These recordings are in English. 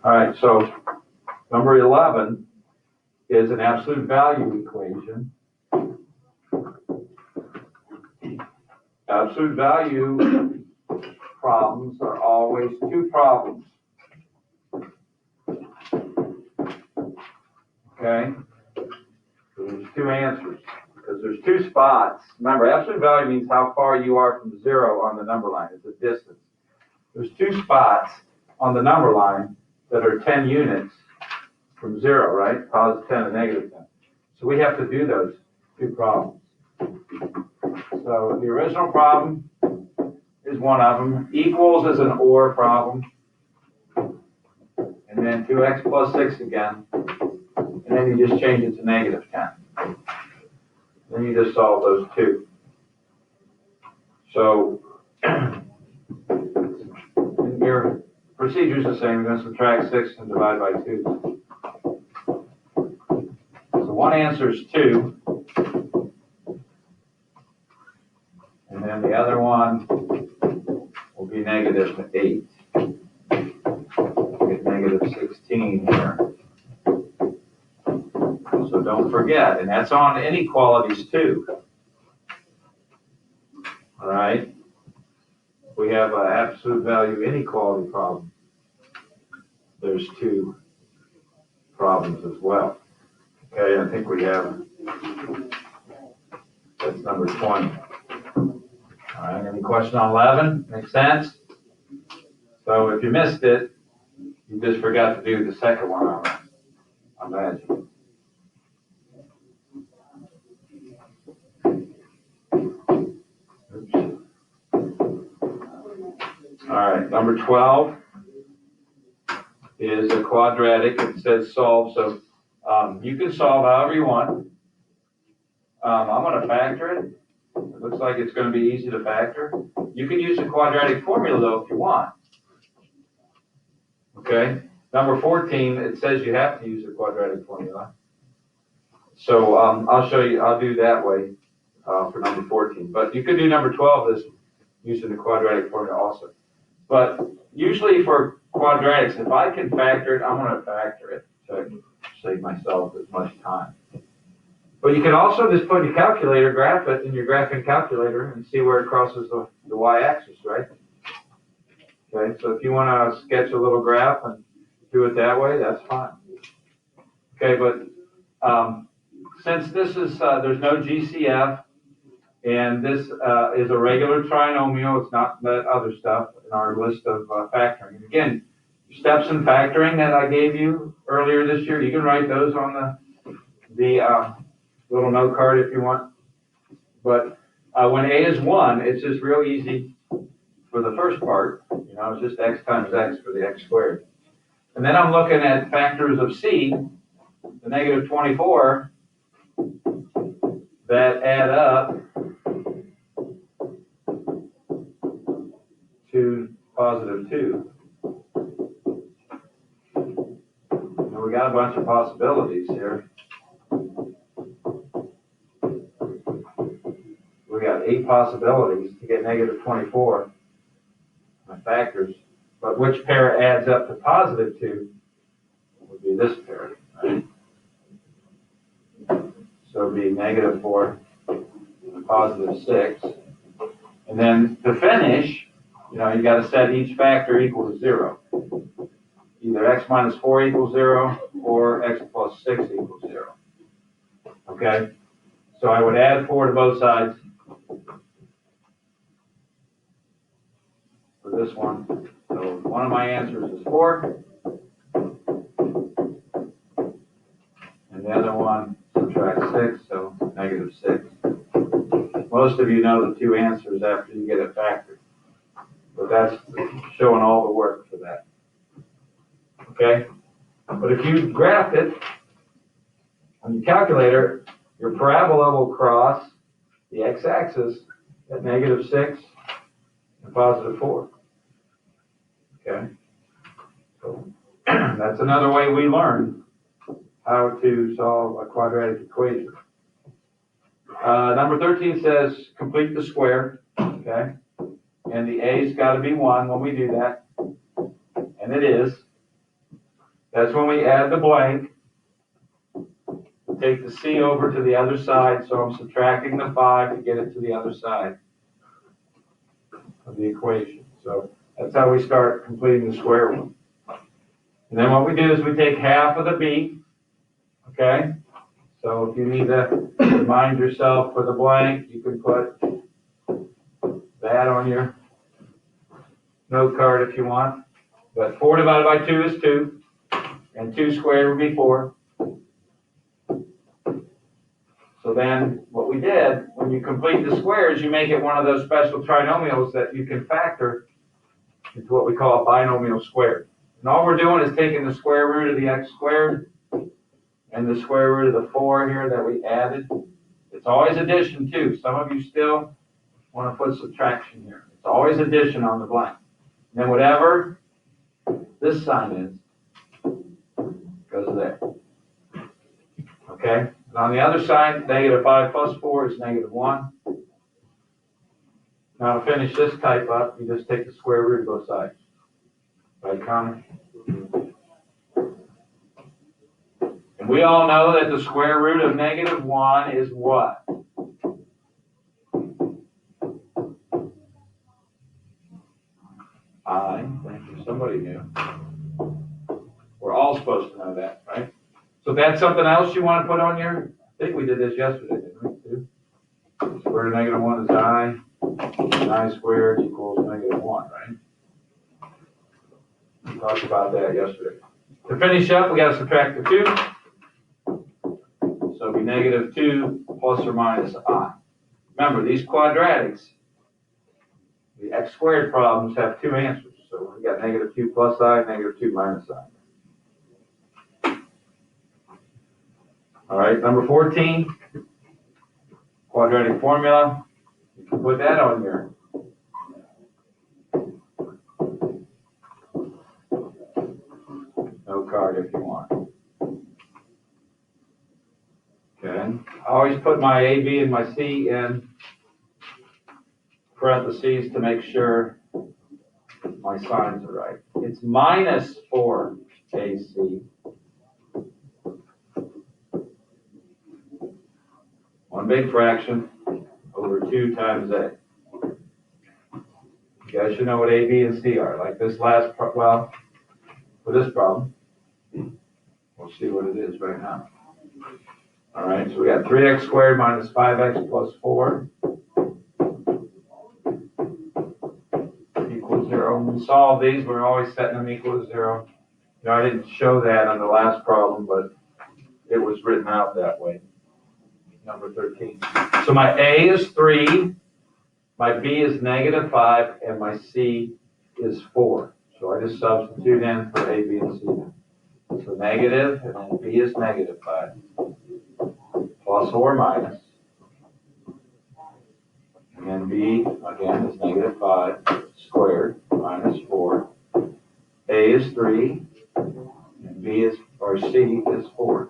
All right, so number 11 is an absolute value equation. Absolute value problems are always two problems. Okay? So there's two answers because there's two spots. Remember, absolute value means how far you are from zero on the number line. It's a distance. There's two spots on the number line that are 10 units from zero, right? Positive 10 and negative 10. So we have to do those two problems. So the original problem is one of them. Equals is an or problem. And then 2x plus 6 again. And then you just change it to negative 10. Then you just solve those two. So your procedure is the same. You're going to subtract 6 and divide by 2. So one answer is 2. And then the other one will be negative 8. Get negative 16 here. So don't forget, and that's on inequalities too. All right. We have an absolute value inequality problem. There's two problems as well. Okay, I think we have, that's number 20. All right, any question on 11? Make sense? So if you missed it, you just forgot to do the second one on imagine. Oops. All right, number 12 is a quadratic. It says solve, so you can solve however you want. I'm going to factor it. It looks like it's going to be easy to factor. You can use the quadratic formula, though, if you want. Okay? Number 14, it says you have to use the quadratic formula. So I'll show you, I'll do that way for number 14. But you could do number 12 as using the quadratic formula also. But usually for quadratics, if I can factor it, I'm going to factor it to save myself as much time. But you can also just put your calculator, graph it in your graphing calculator and see where it crosses the y-axis, right? Okay, so if you want to sketch a little graph and do it that way, that's fine. Okay, but since this is, there's no GCF, and this is a regular trinomial, it's not that other stuff in our list of factoring. And again, steps in factoring that I gave you earlier this year, you can write those on the little note card if you want. But when a is 1, it's just real easy for the first part. You know, it's just x times x for the x squared. And then I'm looking at factors of c, the negative 24, that add up to positive 2. And we got a bunch of possibilities here. We got 8 possibilities to get negative 24 factors, but which pair adds up to positive 2 would be this pair, right? So it would be negative 4 and positive 6. And then to finish, you know, you got to set each factor equal to 0. Either x minus 4 equals 0 or x plus 6 equals 0. Okay? So I would add 4 to both sides for this one. So one of my answers is 4. And the other one subtract 6, so negative 6. Most of you know the two answers after you get it factored. But that's showing all the work for that. Okay? But if you graph it on your calculator, your parabola will cross the x-axis at negative 6 and positive 4. Okay? So that's another way we learn how to solve a quadratic equation. Number 13 says complete the square. Okay? And the a's got to be 1 when we do that. And it is. That's when we add the blank. Take the c over to the other side, so I'm subtracting the 5 to get it to the other side of the equation. So that's how we start completing the square root. And then what we do is we take half of the b, okay? So if you need to remind yourself for the blank, you can put that on your note card if you want. But 4 divided by 2 is 2, and 2 squared would be 4. So then what we did, when you complete the squares, you make it one of those special trinomials that you can factor into what we call a binomial squared. And all we're doing is taking the square root of the x squared and the square root of the 4 here that we added. It's always addition too. Some of you still want to put subtraction here. It's always addition on the blank. And then whatever this sign is, goes there. Okay? And on the other side, negative 5 plus 4 is negative 1. Now to finish this type up, you just take the square root of both sides. Right, Connor? And we all know that the square root of negative 1 is what? I. Thank you. Somebody knew. We're all supposed to know that, right? So if that's something else you want to put on your, I think we did this yesterday, didn't we, too? Square root of negative 1 is I. I squared equals negative 1, right? We talked about that yesterday. To finish up, we got to subtract the 2. So it'll be negative 2 plus or minus I. Remember, these quadratics, the x squared problems have 2 answers. So we got negative 2 plus I, negative 2 minus I. All right, number 14, quadratic formula. You can put that on your note card if you want. Okay, I always put my A, B, and my C in parentheses to make sure my signs are right. It's minus 4AC. One big fraction over 2 times A. You guys should know what A, B, and C are. Like this last, well, for this problem, we'll see what it is right now. All right, so we got 3x squared minus 5x plus 4 equals 0. When we solve these, we're always setting them equal to 0. You know, I didn't show that on the last problem, but it was written out that way. Number 13. So my A is 3, my B is negative 5, and my C is 4. So I just substitute in for A, B, and C. So negative, and then B is negative 5. Plus or minus. And then B, again, is negative 5 squared minus 4. A is 3, and B is, or C is 4.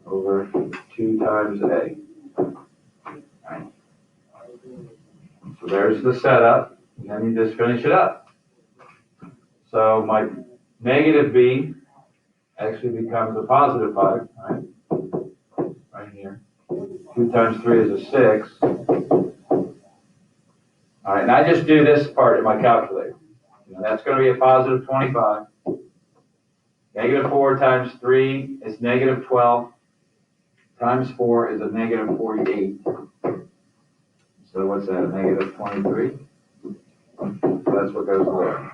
Over 2 times A. Right. So there's the setup, and then you just finish it up. So my negative B actually becomes a positive 5, right? Right here. 2 times 3 is a 6. All right, and I just do this part in my calculator. And that's going to be a positive 25. Negative 4 times 3 is negative 12. Times 4 is a negative 48. So what's that, a negative 23? So that's what goes there.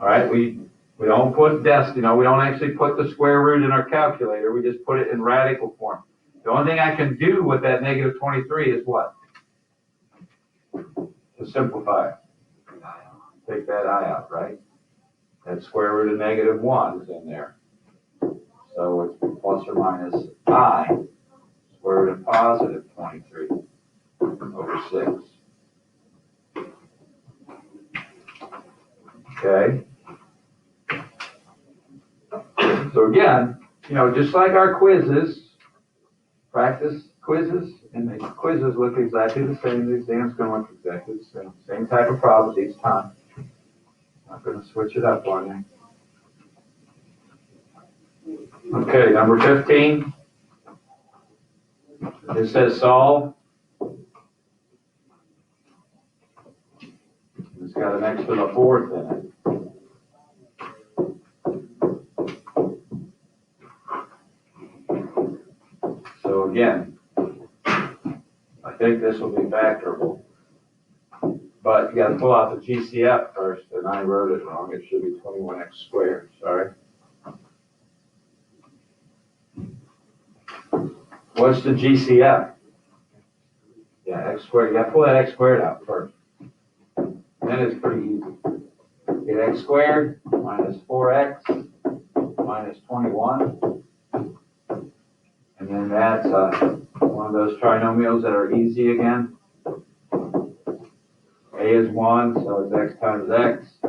All right, we don't put we don't actually put the square root in our calculator. We just put it in radical form. The only thing I can do with that negative 23 is what? To simplify it. Take that I out, right? That square root of negative 1 is in there. So it's plus or minus I, square root of positive 23 over 6. Okay? So again, just like our quizzes, practice quizzes, and the quizzes look exactly the same. The exam's going to look exactly the same. Same type of problems each time. gonna switch it up on you. Okay, number 15. It says solve. It's got an X to the fourth in it. So again, I think this will be factorable. But you gotta pull out the GCF first, and I wrote it wrong. It should be 21x squared, sorry. What's the GCF? Yeah, x squared. You gotta pull that x squared out first. Then it's pretty easy. Get x squared minus 4x minus 21. And then that's one of those trinomials that are easy again. A is 1, so it's x times x.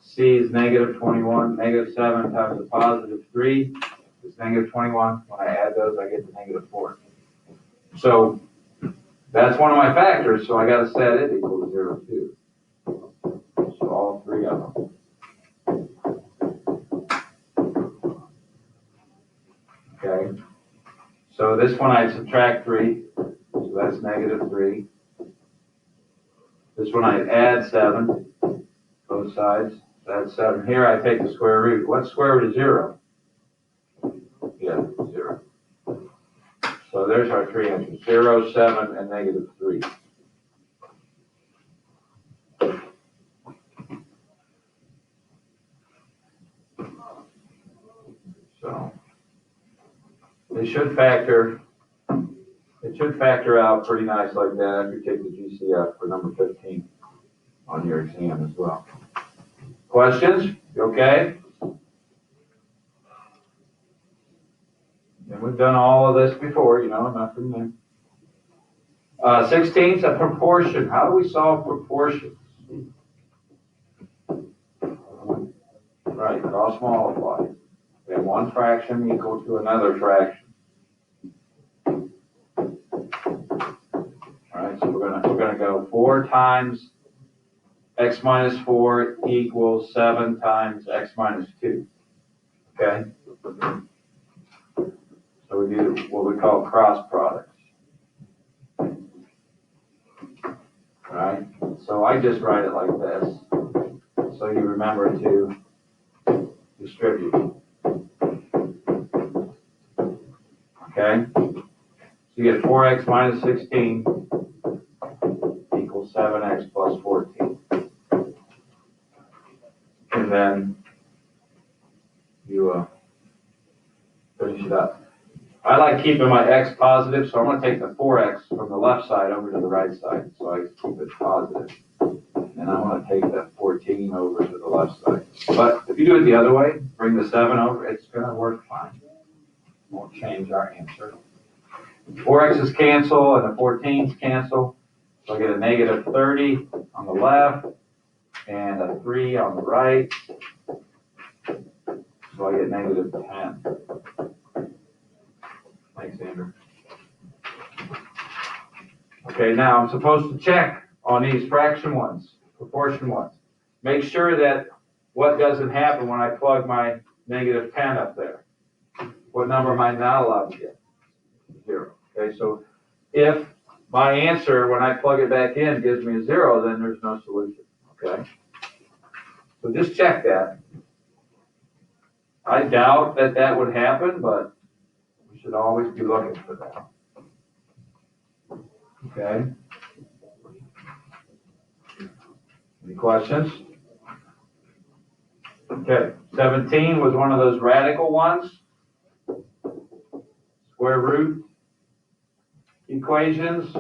C is negative 21. Negative 7 times a positive 3 is negative 21. When I add those, I get the negative 4. So that's one of my factors, so I got to set it equal to 0, too. So all three of them. Okay. So this one I subtract 3, so that's negative 3. This one I add 7, both sides. That's 7. Here I take the square root. What's square root of 0? Yeah, 0. So there's our three answers, 0, 7, and negative 3. So it should factor out pretty nice like that if you take the GCF for number 15 on your exam as well. Questions? You okay? And we've done all of this before, nothing new. 16 is a proportion. How do we solve proportions? Right, cross multiply. We have one fraction equal to another fraction. All right, so we're gonna go 4 times x minus 4 equals 7 times x minus 2. Okay? So we do what we call cross products. All right? So I just write it like this, so you remember to distribute. Okay? So you get 4x minus 16 equals 7x plus 14. And then you finish it up. I like keeping my x positive, so I'm going to take the 4x from the left side over to the right side, so I keep it positive. And I'm going to take that 14 over to the left side. But if you do it the other way, bring the 7 over, it's going to work fine. Won't change our answer. 4x's cancel and the 14's cancel. So I get a negative 30 on the left and a 3 on the right. So I get negative 10. Thanks, Andrew. Okay, now I'm supposed to check on these fraction ones, proportion ones. Make sure that what doesn't happen when I plug my negative 10 up there. What number am I not allowed to get? 0. Okay, so if my answer, when I plug it back in, gives me a 0, then there's no solution. Okay? So just check that. I doubt that that would happen, but we should always be looking for that. Okay? Any questions? Okay, 17 was one of those radical ones. Square root equations.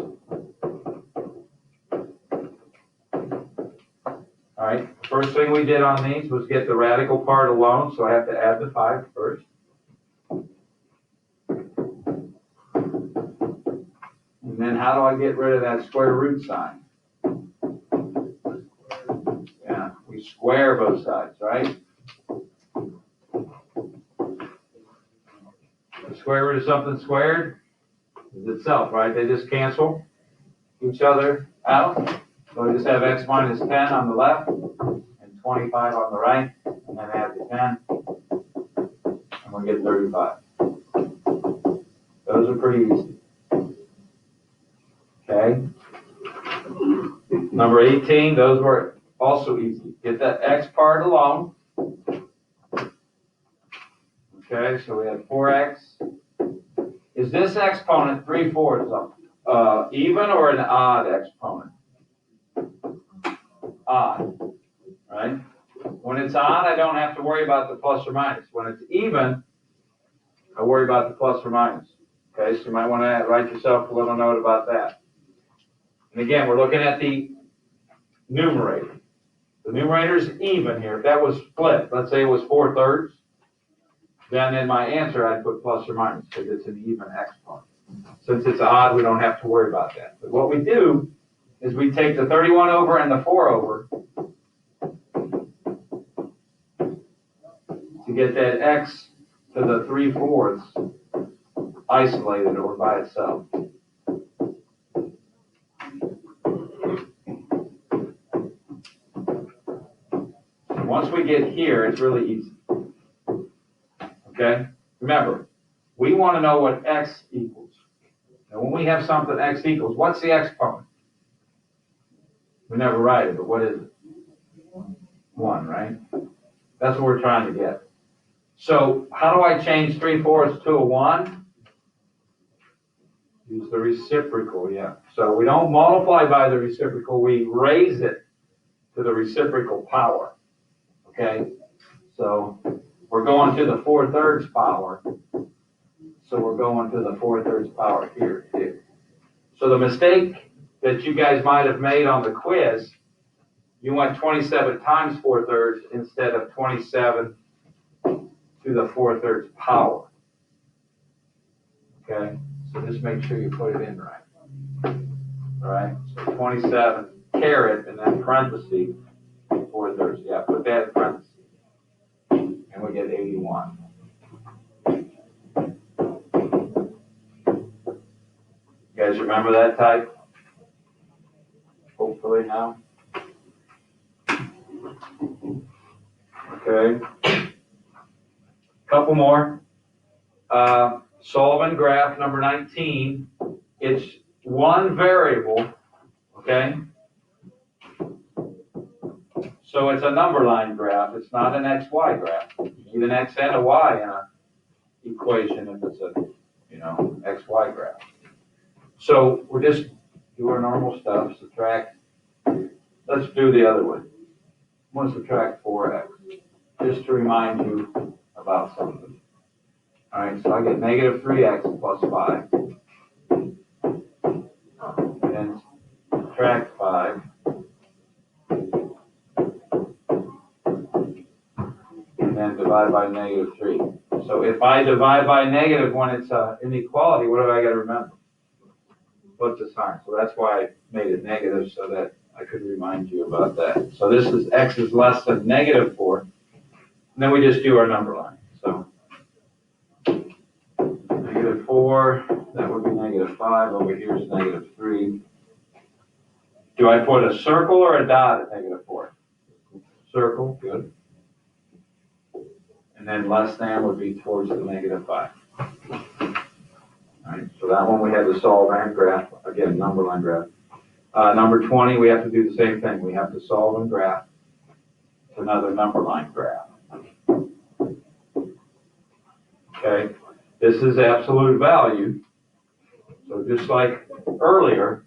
All right, first thing we did on these was get the radical part alone, so I have to add the 5 first. And then how do I get rid of that square root sign? Yeah, we square both sides, right? The square root of something squared is itself, right? They just cancel each other out. So I just have x minus 10 on the left and 25 on the right, and then add the 10, and we get 35. Those are pretty easy. Okay. Number 18, those were also easy. Get that x part alone. Okay, so we have 4x. Is this exponent 3/4 even or an odd exponent? Odd, right? When it's odd, I don't have to worry about the plus or minus. When it's even, I worry about the plus or minus. Okay, so you might want to write yourself a little note about that. And again, we're looking at the numerator. The numerator is even here. If that was split, let's say it was 4/3, then in my answer I'd put plus or minus because it's an even exponent. Since it's odd, we don't have to worry about that. But what we do is we take the 31 over and the 4 over to get that x to the 3/4 isolated or by itself. Once we get here, it's really easy. Okay? Remember, we want to know what x equals. Now, when we have something x equals, what's the exponent? We never write it, but what is it? 1, right? That's what we're trying to get. So how do I change 3/4 to a 1? Use the reciprocal, yeah. So we don't multiply by the reciprocal, we raise it to the reciprocal power. Okay? So we're going to the 4/3 power. So we're going to the 4/3 power here too. So the mistake that you guys might have made on the quiz, you went 27 times 4/3 instead of 27 to the 4/3 power. Okay? So just make sure you put it in right. All right? So 27 caret and then parentheses 4/3. Yeah, put that in parentheses. And we get 81. You guys remember that type? Hopefully now. Okay. Couple more. Sullivan graph number 19. It's one variable, okay? So it's a number line graph. It's not an XY graph. You need an X and a Y in an equation if it's a, XY graph. So we're just do our normal stuff, subtract. Let's do the other way. I'm going to subtract 4x, just to remind you about something. All right, so I get negative 3x plus 5. And subtract 5. And then divide by negative 3. So if I divide by negative when it's an inequality, what do I got to remember? Flip the sign. So that's why I made it negative so that I could remind you about that. So this is x is less than negative 4. And then we just do our number line. So negative 4, that would be negative 5. Over here is negative 3. Do I put a circle or a dot at negative 4? Circle, good. And then less than would be towards the negative 5. All right, so that one we have the Sullivan graph, again, number line graph. Number 20, we have to do the same thing. We have to solve and graph another number line graph. Okay, this is absolute value. So just like earlier,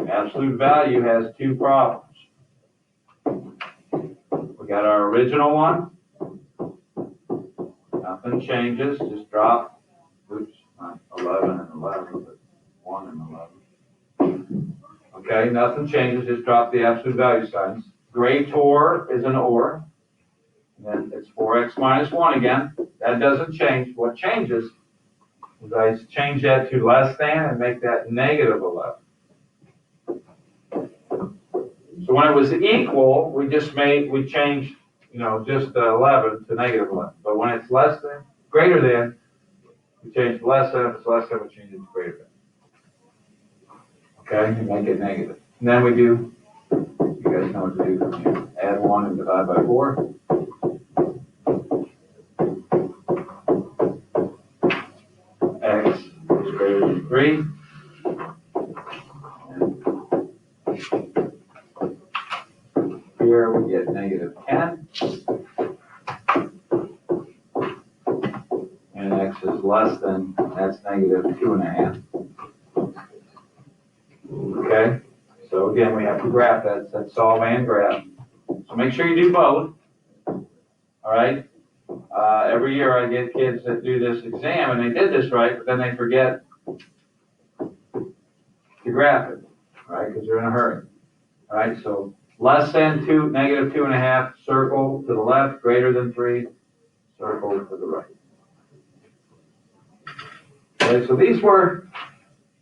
absolute value has two problems. We got our original one. Nothing changes, just drop, 11 and 11, but 1 and 11. Okay, nothing changes, just drop the absolute value signs. Greater is an or. And then it's 4x minus 1 again. That doesn't change. What changes is I change that to less than and make that negative 11. So when it was equal, we changed, just the 11 to negative 11. But when it's less than, greater than, we change less than. If it's less than, we change it to greater than. Okay, and make it negative. And then we do guys know what to do from here. Add 1 and divide by 4. X is greater than 3. Here we get negative 10. And X is less than, that's negative 2.5. Okay, so again, we have to graph that. That's solve and graph. So make sure you do both. All right. Every year I get kids that do this exam and they did this right, but then they forget to graph it, right? Because they're in a hurry. All right, so less than 2, negative 2.5, circle to the left, greater than 3, circle to the right. Okay, so these were,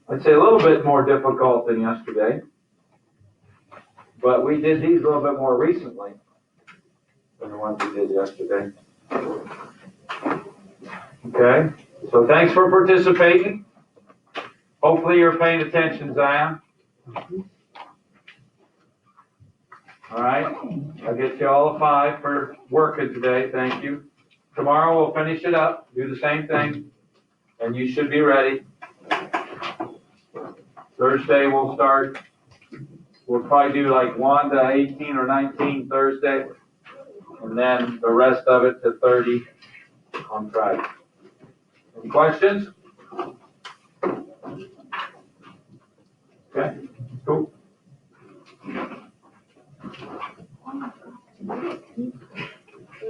I'd say, a little bit more difficult than yesterday, but we did these a little bit more recently than the ones we did yesterday. Okay, so thanks for participating. Hopefully you're paying attention, Zion. All right, I'll get you all a 5 for working today. Thank you. Tomorrow we'll finish it up, do the same thing, and you should be ready. Thursday we'll start. We'll probably do like 1 to 18 or 19 Thursday, and then the rest of it to 30 on Friday. Any questions? Okay, cool.